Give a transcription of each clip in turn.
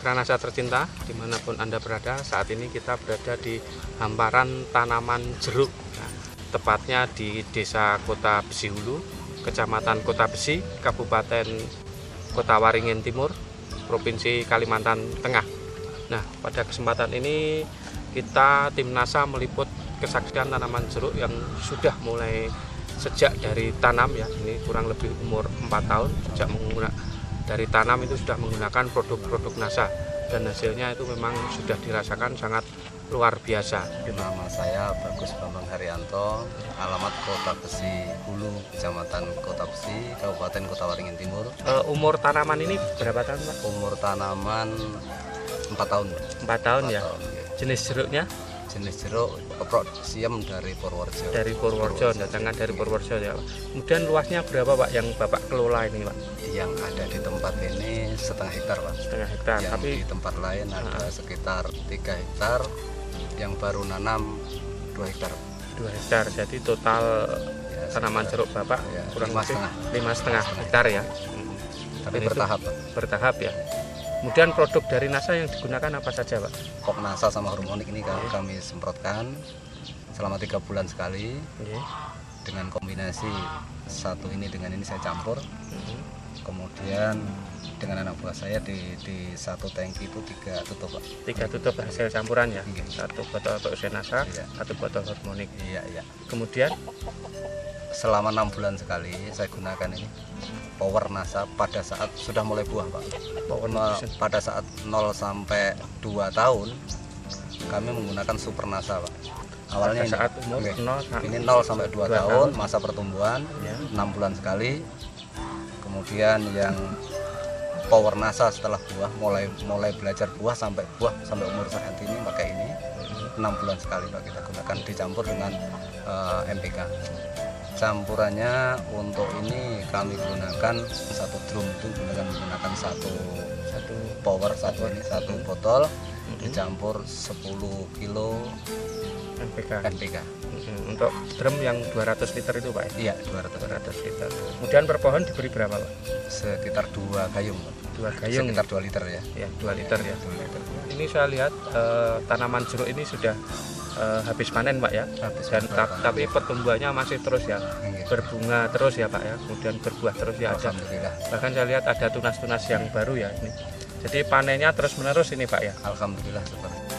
Mitra Nasa tercinta, dimanapun Anda berada, saat ini kita berada di hamparan tanaman jeruk. Nah, tepatnya di Desa Kota Besi Hulu, Kecamatan Kota Besi, Kabupaten Kota Waringin Timur, Provinsi Kalimantan Tengah. Nah, pada kesempatan ini kita tim NASA meliput kesaksian tanaman jeruk yang sudah mulai sejak dari tanam ya, ini kurang lebih umur 4 tahun sejak dari tanam itu sudah menggunakan produk-produk NASA, dan hasilnya itu memang sudah dirasakan sangat luar biasa. Nama saya Bagus Bambang Haryanto, alamat Kota Besi Hulu, Kecamatan Kota Besi, Kabupaten Kota Waringin Timur. Umur tanaman ini berapa tahun, Pak? Umur tanaman 4 tahun. 4 tahun 4 ya. tahun, ya. Jenis jeruknya? Jenis jeruk keprok siem dari Purworejo. Dari Purworejo, datangkan dari Purworejo ya, Pak. Kemudian luasnya berapa, Pak, yang Bapak kelola ini, Pak? Yang ada di tempat ini setengah hektar, Pak. Setengah hektar. Yang Tapi di tempat lain ada sekitar 3 hektar, yang baru nanam 2 hektar. 2 hektar. Jadi total Ya, tanaman jeruk Bapak ya, kurang 5,5 hektar ya. Tapi Dan bertahap, itu Pak. bertahap ya. Kemudian produk dari NASA yang digunakan apa saja, Pak? Kok NASA sama hormonik ini kami semprotkan selama 3 bulan sekali, dengan kombinasi satu ini dengan ini saya campur. Kemudian dengan anak buah saya di satu tangki itu 3 tutup, Pak. 3 tutup hasil campuran ya. Iya. 1 botol produksi NASA, Iya. 1 botol hormonik. Iya, iya. Kemudian Selama 6 bulan sekali saya gunakan ini Power NASA pada saat sudah mulai buah, Pak. Pada saat 0 sampai 2 tahun kami menggunakan Super NASA, Pak. Awalnya pada saat umur ini, 0 ini 0 sampai 2 tahun masa pertumbuhan, ya. 6 bulan sekali. Kemudian yang Power NASA setelah buah mulai belajar buah sampai umur saat ini pakai ini 6 bulan sekali, Pak, kita gunakan, dicampur dengan MPK. Campurannya untuk ini kami gunakan 1 drum itu menggunakan satu power, satu botol, dicampur 10 kilo NPK. Untuk drum yang 200 liter itu, Pak? Iya, 200 liter. Kemudian per pohon diberi berapa, Pak? Sekitar 2 gayung, Pak. 2 gayung. Sekitar 2 liter ya. Ya, 2 liter ya. 2 liter. Ini saya lihat tanaman jeruk ini sudah habis panen, Pak ya. Dan tapi pertumbuhannya masih terus ya. Berbunga terus ya, Pak ya. Kemudian berbuah terus ya ada. Alhamdulillah. Bahkan saya lihat ada tunas-tunas yang baru ya ini. Jadi panennya terus-menerus ini, Pak ya. Alhamdulillah seperti itu.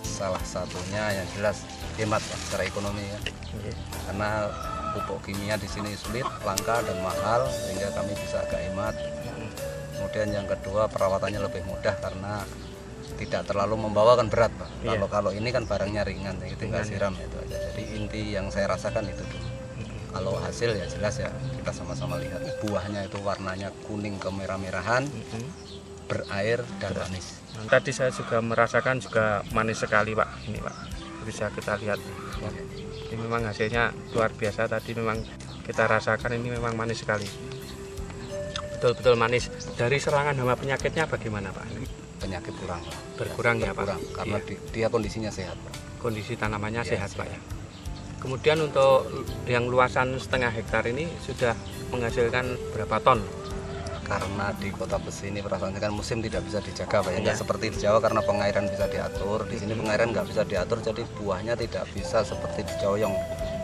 Salah satunya yang jelas hemat, Pak, secara ekonomi ya. Karena pupuk kimia di sini sulit, langka dan mahal, sehingga kami bisa agak hemat. Kemudian yang kedua, perawatannya lebih mudah karena tidak terlalu membawakan berat, Pak. Iya. Kalau ini kan barangnya ringan, ya, tinggal siram itu aja. Jadi inti yang saya rasakan itu dulu. Kalau hasil ya jelas ya kita sama-sama lihat. Buahnya itu warnanya kuning kemerah-merahan, berair dan manis. Tadi saya juga merasakan juga manis sekali, Pak. Ini, Pak, bisa kita lihat. Ini memang hasilnya luar biasa. Tadi memang kita rasakan ini memang manis sekali. Betul-betul manis. Dari serangan hama penyakitnya bagaimana, Pak? Penyakit kurang, Pak. Berkurang ya, Pak? Berkurang, karena dia kondisinya sehat, Pak. Kondisi tanamannya Iya, sehat, Pak ya. Kemudian untuk yang luasan setengah hektar ini sudah menghasilkan berapa ton? Karena di Kota Besi ini perasaannya kan musim tidak bisa dijaga, Pak. Iya. Nggak seperti di Jawa karena pengairan bisa diatur. Di sini pengairan nggak bisa diatur, jadi buahnya tidak bisa seperti di Jawa yang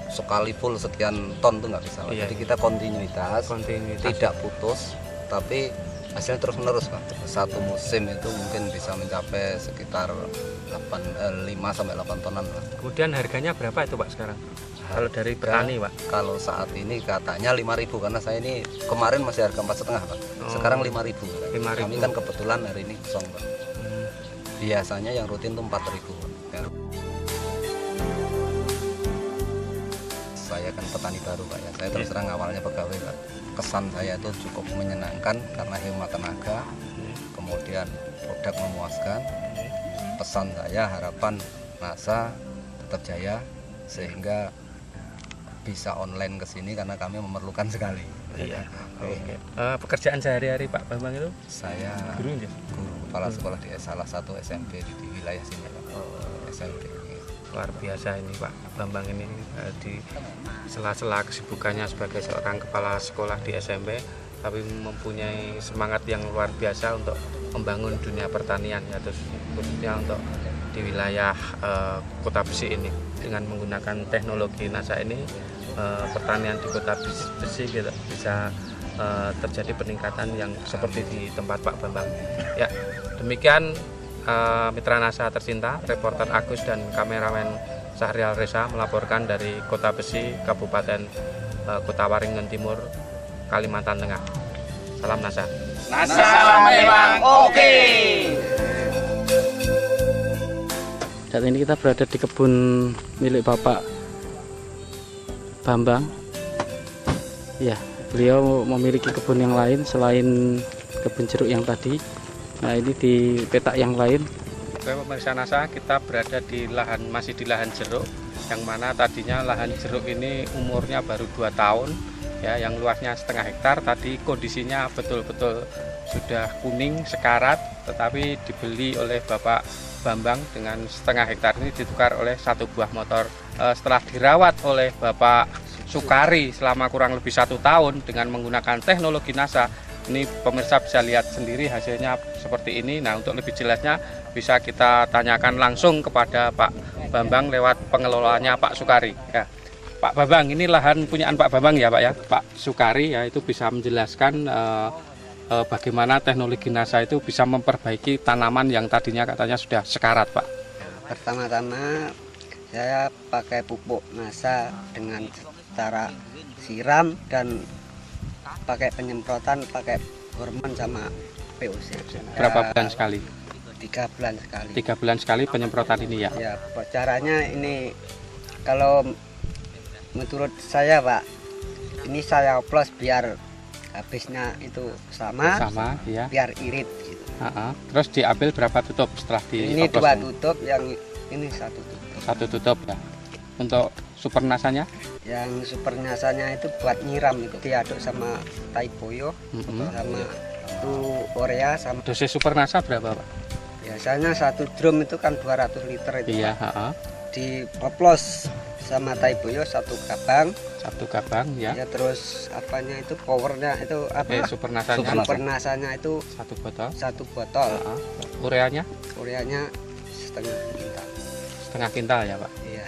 sekali full sekian ton tuh nggak bisa, Pak. Iya. Jadi kita kontinuitas, tidak putus, tapi hasilnya terus menerus, Pak. Satu musim itu mungkin bisa mencapai sekitar 5 sampai 8 tonan, Pak. Kemudian harganya berapa itu, Pak, sekarang? Kalau dari petani, Pak? Kalau saat ini katanya 5.000, karena saya ini kemarin masih harga 4,5, Pak. Sekarang 5.000. 5.000. Kami kan kebetulan hari ini kosong, Pak. Biasanya yang rutin tuh 4.000, Pak. Saya kan petani baru, Pak ya. Saya terus terang awalnya pegawai, Pak. Kesan saya itu cukup menyenangkan karena hemat tenaga, kemudian produk memuaskan. Pesan saya, harapan NASA tetap jaya sehingga bisa online ke sini karena kami memerlukan sekali. Iya. Oke. Pekerjaan sehari-hari Pak Bambang itu? Saya Guru ya? guru kepala sekolah di salah satu SMP di wilayah sini, Pak. SMP. Luar biasa ini Pak Bambang ini di sela-sela kesibukannya sebagai seorang kepala sekolah di SMP, tapi mempunyai semangat yang luar biasa untuk membangun dunia pertanian ya, terus khususnya untuk di wilayah Kota Besi ini. Dengan menggunakan teknologi NASA ini, pertanian di Kota Besi bisa terjadi peningkatan yang seperti di tempat Pak Bambang. Ya, demikian mitra NASA tercinta, reporter Agus dan kameramen Syahrial Reza melaporkan dari Kota Besi, Kabupaten Kota Waringin Timur, Kalimantan Tengah. Salam NASA. NASA memang oke. Saat ini kita berada di kebun milik Bapak Bambang. Ya, beliau memiliki kebun yang lain selain kebun jeruk yang tadi. Nah, ini di petak yang lain. Oke, pemirsa NASA, kita berada di masih di lahan jeruk, yang mana tadinya lahan jeruk ini umurnya baru 2 tahun, ya, yang luasnya setengah hektar. Tadi kondisinya betul-betul sudah kuning sekarat, tetapi dibeli oleh Bapak Bambang dengan setengah hektar ini ditukar oleh 1 buah motor. Setelah dirawat oleh Bapak Sukari selama kurang lebih 1 tahun dengan menggunakan teknologi NASA, ini pemirsa bisa lihat sendiri hasilnya seperti ini. Nah, untuk lebih jelasnya bisa kita tanyakan langsung kepada Pak Bambang lewat pengelolanya Pak Sukari. Ya. Pak Bambang, ini lahan punyaan Pak Bambang ya Pak ya? Pak Sukari ya, itu bisa menjelaskan bagaimana teknologi NASA itu bisa memperbaiki tanaman yang tadinya katanya sudah sekarat, Pak. Pertama-tama saya pakai pupuk NASA dengan cara siram dan pakai penyemprotan, pakai hormon sama POC. Berapa bulan sekali? 3 bulan sekali. 3 bulan sekali penyemprotan ini ya? Ya, caranya ini kalau menurut saya Pak, ini saya oplos biar habisnya itu sama ya. Biar irit gitu. Terus diambil berapa tutup setelah ini 2 tutup, yang ini 1 tutup. 1 tutup ya. Untuk super nasanya? Yang super nasanya itu buat nyiram, itu diaduk sama Taiboyo, sama itu Korea sama. Dosis super nasa berapa Pak? Biasanya 1 drum itu kan 200 liter itu. Iya. Dioplos sama Taiboyo 1 gabang. 1 gabang ya. Ya, terus apanya itu powernya itu apa? Super nasanya. Super nasanya itu 1 botol. 1 botol. Ureanya? Ureanya setengah kintal. Setengah kintal ya Pak. Iya.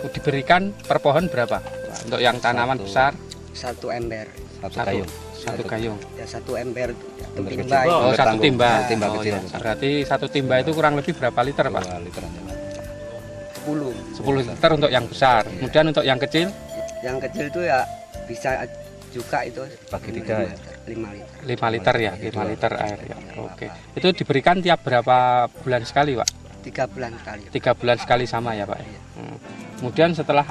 Diberikan per pohon berapa? Untuk yang tanaman besar? 1 ember. 1 gayung. 1 gayung. Ya, 1 ember itu Ember timba. kecil. Oh, 1 timba. Timba Oh, kecil. ya. Berarti 1 timba itu kurang lebih berapa liter, Pak? 2 liter aja. 10 liter untuk yang besar. Kemudian untuk yang kecil? Yang kecil itu ya bisa juga itu Bagi 3 ya? 5 liter. 5 liter ya, 5 liter air ya. Oke. Itu diberikan tiap berapa bulan sekali, Pak? 3 bulan sekali. 3 bulan sekali sama ya, Pak? Kemudian setelah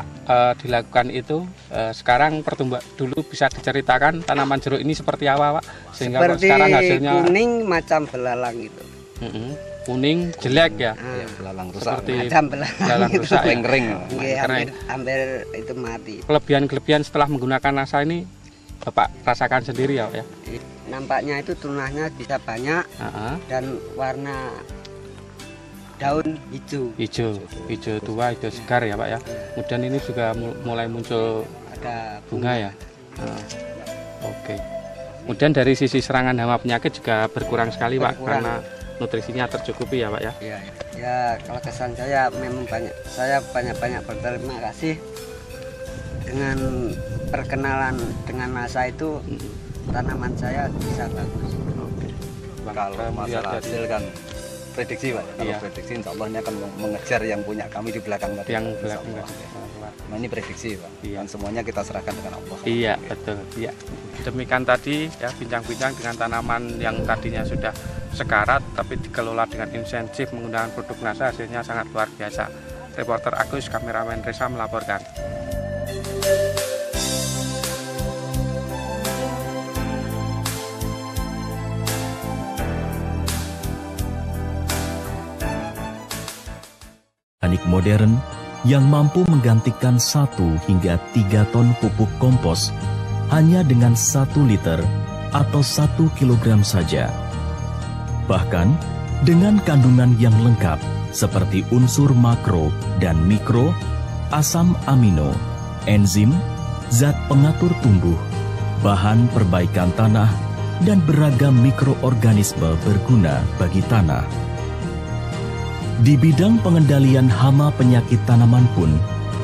dilakukan itu, sekarang pertumbuhan dulu bisa diceritakan tanaman jeruk ini seperti apa, Pak? Sehingga Seperti sekarang hasilnya kuning macam belalang gitu. kuning jelek ya, Ya, belalang rusak. seperti Macam belalang gitu. rusak ya. kering. Iya, Kering. hampir itu mati. Kelebihan-kelebihan setelah menggunakan NASA ini Bapak rasakan sendiri ya, Pak ya? Nampaknya itu tunahnya bisa banyak dan warna daun hijau tua, hijau segar ya Pak ya. Kemudian ini juga mulai muncul ada bunga ya. Oke. Kemudian dari sisi serangan hama penyakit juga berkurang sekali Pak, karena nutrisinya tercukupi ya Pak ya. Iya, ya kalau kesan saya memang saya banyak berterima kasih dengan perkenalan dengan NASA itu, tanaman saya bisa bagus. Kalau masalah hasil kan prediksi Pak. Kalau Iya. prediksi insya Allah ini akan mengejar yang punya kami di belakang tadi. Yang Insya belakang Allah. Nah, ini prediksi Pak. Iya. Dan semuanya kita serahkan dengan Allah. Iya betul. Iya. Demikian tadi ya bincang-bincang dengan tanaman yang tadinya sudah sekarat tapi dikelola dengan intensif menggunakan produk NASA, hasilnya sangat luar biasa. Reporter Agus, kameramen Reza melaporkan. Teknik modern yang mampu menggantikan 1 hingga 3 ton pupuk kompos hanya dengan 1 liter atau 1 kilogram saja. Bahkan dengan kandungan yang lengkap seperti unsur makro dan mikro, asam amino, enzim, zat pengatur tumbuh, bahan perbaikan tanah, dan beragam mikroorganisme berguna bagi tanah. Di bidang pengendalian hama penyakit tanaman pun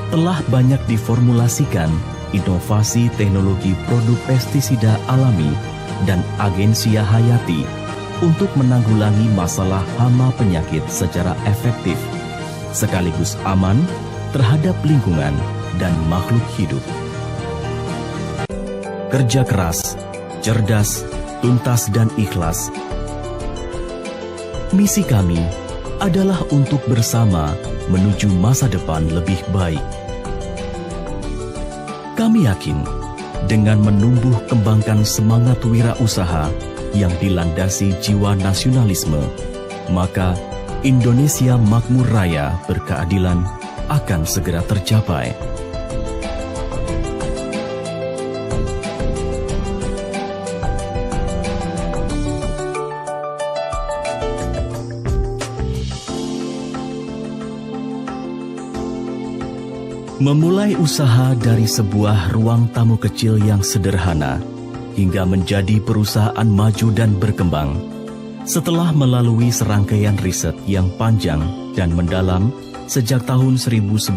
telah banyak diformulasikan inovasi teknologi produk pestisida alami dan agensia hayati untuk menanggulangi masalah hama penyakit secara efektif, sekaligus aman terhadap lingkungan dan makhluk hidup. Kerja keras, cerdas, tuntas dan ikhlas. Misi kami adalah untuk bersama menuju masa depan lebih baik. Kami yakin dengan menumbuh kembangkan semangat wirausaha yang dilandasi jiwa nasionalisme, maka Indonesia makmur raya berkeadilan akan segera tercapai. Memulai usaha dari sebuah ruang tamu kecil yang sederhana hingga menjadi perusahaan maju dan berkembang setelah melalui serangkaian riset yang panjang dan mendalam sejak tahun 1985.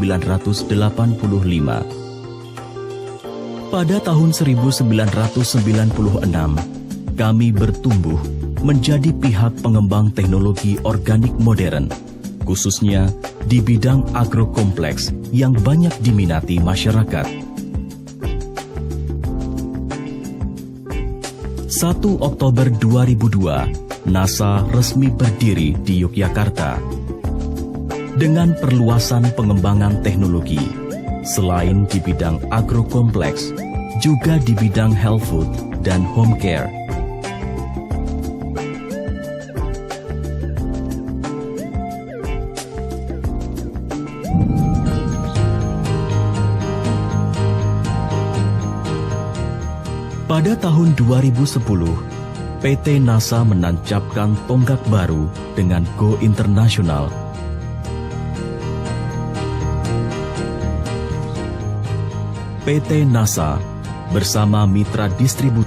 Pada tahun 1996, kami bertumbuh menjadi pihak pengembang teknologi organik modern, khususnya di bidang agrokompleks yang banyak diminati masyarakat. 1 Oktober 2002, NASA resmi berdiri di Yogyakarta. Dengan perluasan pengembangan teknologi, selain di bidang agrokompleks, juga di bidang health food dan home care. Pada tahun 2010, PT NASA menancapkan tonggak baru dengan Go Internasional. PT NASA bersama mitra distributor